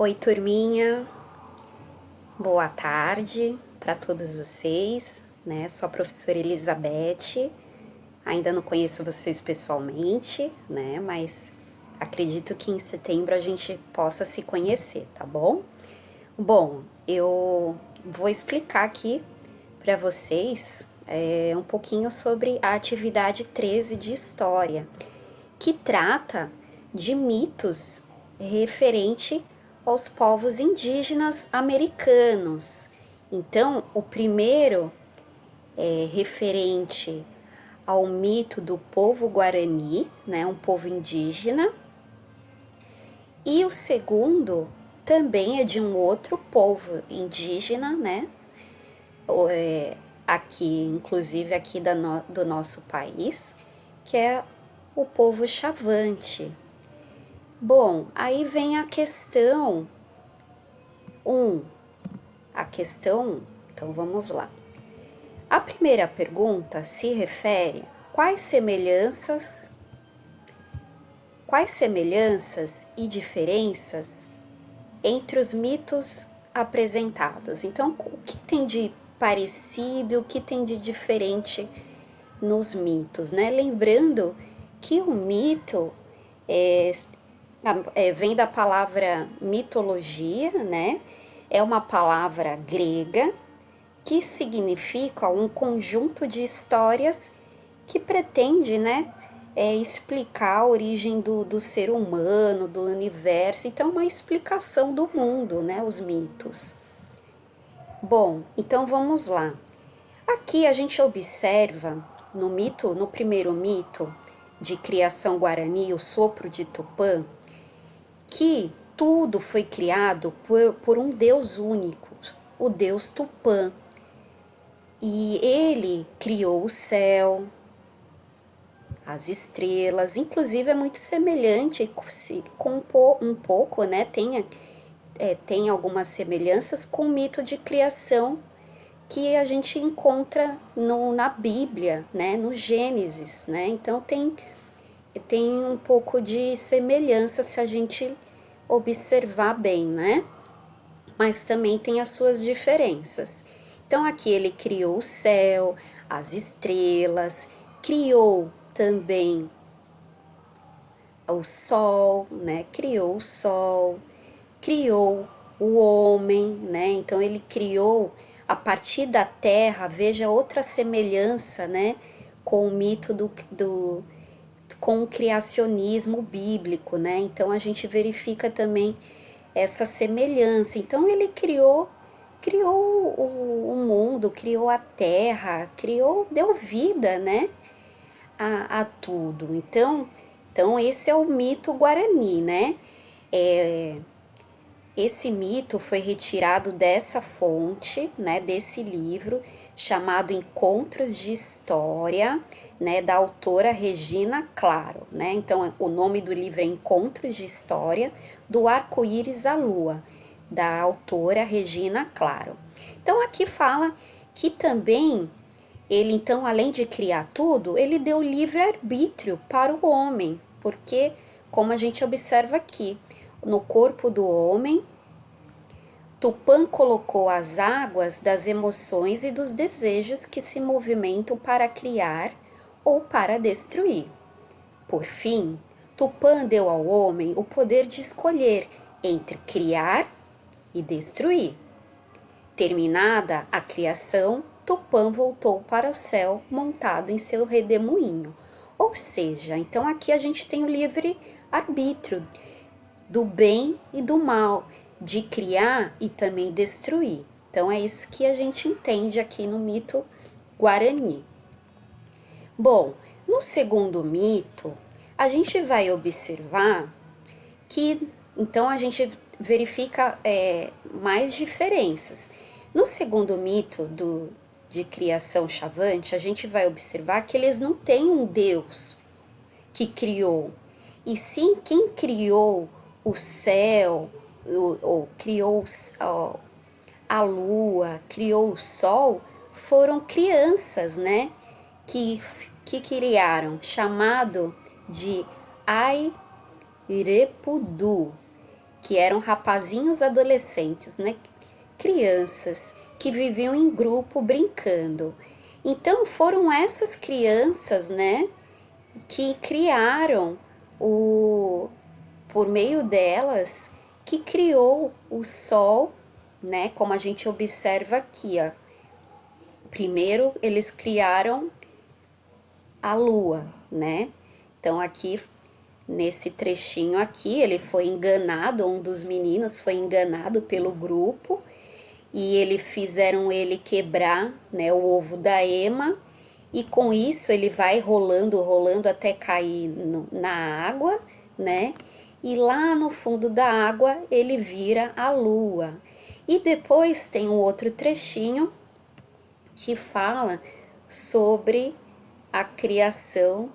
Oi, turminha, boa tarde para todos vocês, né? Sou a professora Elizabeth, ainda não conheço vocês pessoalmente, né? Mas acredito que em setembro a gente possa se conhecer, tá bom? Bom, eu vou explicar aqui para vocês um pouquinho sobre a atividade 13 de História, que trata de mitos referente aos povos indígenas americanos. Então, o primeiro é referente ao mito do povo Guarani, né, um povo indígena, e o segundo também é de um outro povo indígena, né, aqui, inclusive aqui do nosso país, que é o povo Chavante. Bom, aí vem a questão 1. A questão, então vamos lá. A primeira pergunta se refere quais semelhanças e diferenças entre os mitos apresentados. Então, o que tem de parecido, o que tem de diferente nos mitos, né? Lembrando que o mito vem da palavra mitologia, né? É uma palavra grega que significa um conjunto de histórias que pretende, né, explicar a origem do ser humano, do universo. Então, uma explicação do mundo, né, os mitos. Bom, então vamos lá. Aqui a gente observa no primeiro mito de criação guarani, o sopro de Tupã, que tudo foi criado por um Deus único, o Deus Tupã. E ele criou o céu, as estrelas, inclusive é muito semelhante com um pouco, né? Tem algumas semelhanças com o mito de criação que a gente encontra na Bíblia, né? No Gênesis, né? Então tem um pouco de semelhança se a gente observar bem, né? Mas também tem as suas diferenças. Então aqui ele criou o céu, as estrelas, criou também o sol, né? Criou o sol, criou o homem, né? Então ele criou a partir da terra. Veja outra semelhança, né? Com o mito com o criacionismo bíblico, né? Então a gente verifica também essa semelhança. Então ele criou o mundo, criou a terra, deu vida, né, a tudo. Então esse é o mito guarani, né? Esse mito foi retirado dessa fonte, né, desse livro chamado Encontros de História, né, da autora Regina Claro, né? Então o nome do livro é Encontros de História do Arco-Íris à Lua, da autora Regina Claro. Então aqui fala que também ele, então, além de criar tudo, ele deu livre-arbítrio para o homem, porque, como a gente observa aqui, no corpo do homem, Tupã colocou as águas das emoções e dos desejos que se movimentam para criar ou para destruir. Por fim, Tupã deu ao homem o poder de escolher entre criar e destruir. Terminada a criação, Tupã voltou para o céu montado em seu redemoinho. Ou seja, então aqui a gente tem o livre arbítrio do bem e do mal, de criar e também destruir. Então é isso que a gente entende aqui no mito Guarani. Bom, no segundo mito, a gente vai observar que então a gente verifica mais diferenças. No segundo mito de criação chavante, a gente vai observar que eles não têm um Deus que criou, e sim quem criou o céu, ou criou a lua, criou o sol, foram crianças, né? Que criaram, chamado de Airepudu, que eram rapazinhos adolescentes, né? Crianças que viviam em grupo brincando. Então foram essas crianças, né, que criaram por meio delas, que criou o sol, né, como a gente observa aqui, ó. Primeiro eles criaram a lua, né? Então aqui nesse trechinho aqui, ele foi enganado, um dos meninos foi enganado pelo grupo e fizeram ele quebrar, né, o ovo da ema, e com isso ele vai rolando, rolando até cair na água, né? E lá no fundo da água ele vira a lua. E depois tem um outro trechinho que fala sobre a criação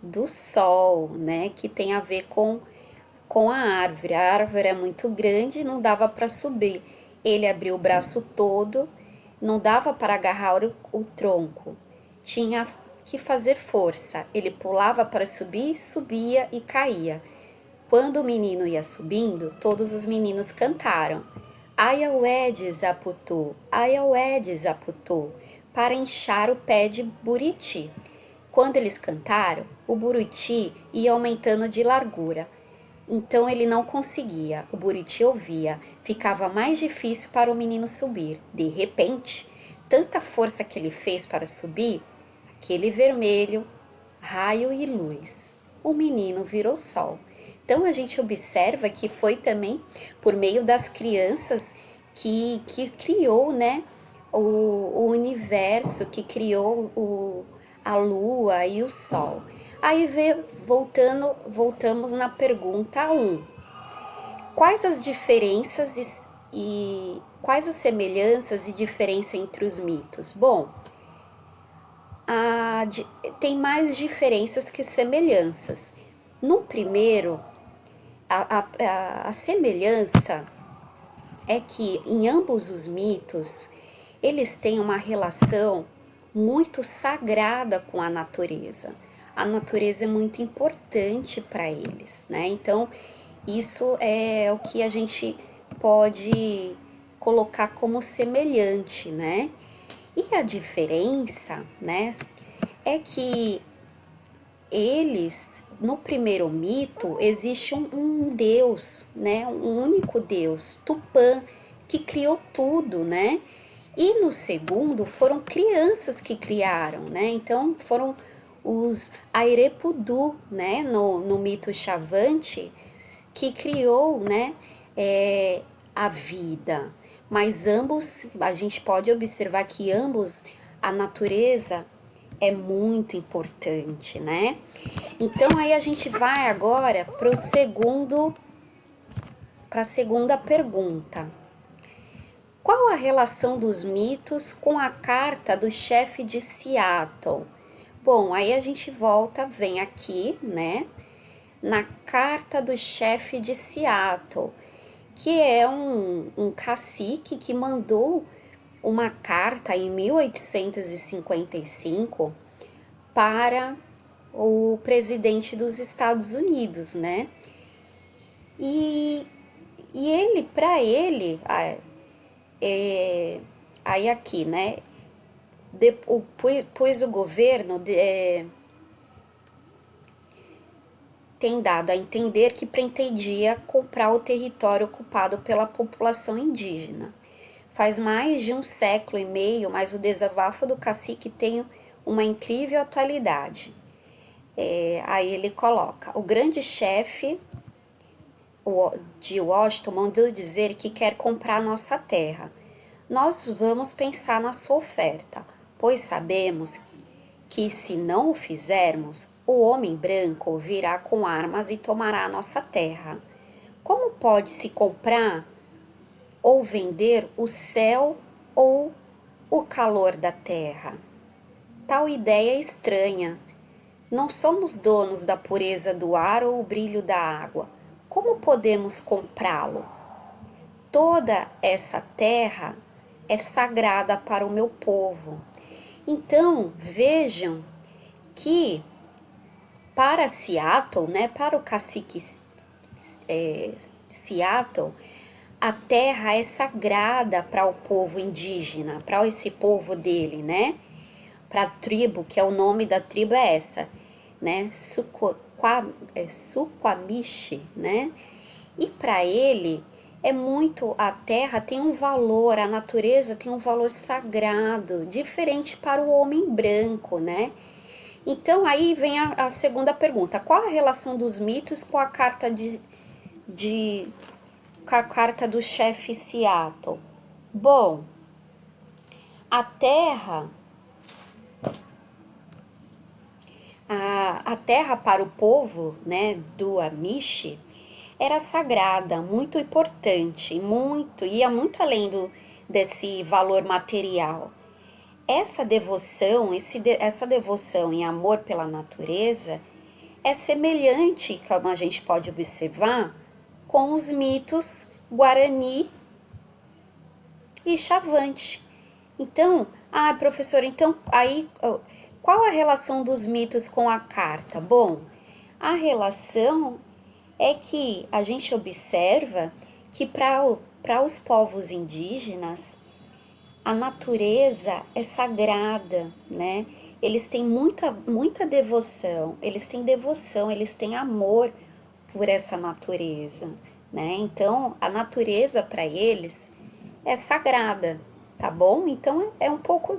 do sol, né? Que tem a ver com a árvore. A árvore é muito grande, não dava para subir. Ele abriu o braço todo, não dava para agarrar o tronco. Tinha que fazer força. Ele pulava para subir, subia e caía. Quando o menino ia subindo, todos os meninos cantaram: Aiaué de Zaputu, Aiaué de Zaputu, para inchar o pé de Buriti. Quando eles cantaram, o Buriti ia aumentando de largura. Então ele não conseguia, o Buriti ouvia, ficava mais difícil para o menino subir. De repente, tanta força que ele fez para subir, aquele vermelho, raio e luz. O menino virou sol. Então a gente observa que foi também por meio das crianças que criou, né, o universo, que criou a lua e o sol. Aí voltamos na pergunta 1. Quais as diferenças e quais as semelhanças e diferença entre os mitos? Bom, tem mais diferenças que semelhanças. No primeiro, a semelhança é que em ambos os mitos, eles têm uma relação muito sagrada com a natureza. A natureza é muito importante para eles, né? Então, isso é o que a gente pode colocar como semelhante, né? E a diferença, né, é que eles, no primeiro mito, existe um Deus, né, um único Deus, Tupã, que criou tudo, né? E no segundo foram crianças que criaram, né? Então foram os Airepudu, né, no mito Chavante, que criou, né, a vida. Mas ambos, a gente pode observar que ambos, a natureza é muito importante, né? Então aí a gente vai agora para a segunda pergunta. Qual a relação dos mitos com a carta do chefe de Seattle? Bom, aí a gente vem aqui, né, na carta do chefe de Seattle, que é um cacique que mandou uma carta em 1855 para o presidente dos Estados Unidos, né? E ele, para ele, aí aqui, né? Pois o governo tem dado a entender que pretendia comprar o território ocupado pela população indígena. Faz mais de 1,5 século, mas o desabafo do cacique tem uma incrível atualidade. Aí ele coloca: o grande chefe de Washington mandou dizer que quer comprar nossa terra. Nós vamos pensar na sua oferta, pois sabemos que se não o fizermos, o homem branco virá com armas e tomará a nossa terra. Como pode-se comprar ou vender o céu ou o calor da terra? Tal ideia é estranha. Não somos donos da pureza do ar ou o brilho da água. Como podemos comprá-lo? Toda essa terra é sagrada para o meu povo. Então, vejam que para Seattle, né, para o cacique Seattle, a terra é sagrada para o povo indígena, para esse povo dele, né? Para a tribo, que é o nome da tribo é essa, né? Suquamish, né? E para ele é muito, a terra tem um valor, a natureza tem um valor sagrado, diferente para o homem branco, né? Então aí vem a segunda pergunta: qual a relação dos mitos com a carta com a carta do chefe Seattle? Bom, a terra, a terra para o povo, né, do Amish, era sagrada, muito importante, ia muito além desse valor material. Essa devoção, essa devoção e amor pela natureza é semelhante, como a gente pode observar, com os mitos Guarani e Chavante. Então, professor, então aí qual a relação dos mitos com a carta? Bom, a relação é que a gente observa que para os povos indígenas a natureza é sagrada, né? Eles têm muita devoção, eles têm amor por essa natureza, né? Então, a natureza para eles é sagrada, tá bom? Então, é um pouco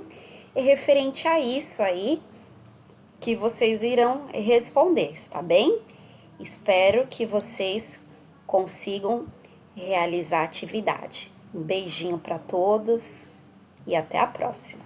referente a isso aí que vocês irão responder, tá bem? Espero que vocês consigam realizar a atividade. Um beijinho para todos e até a próxima.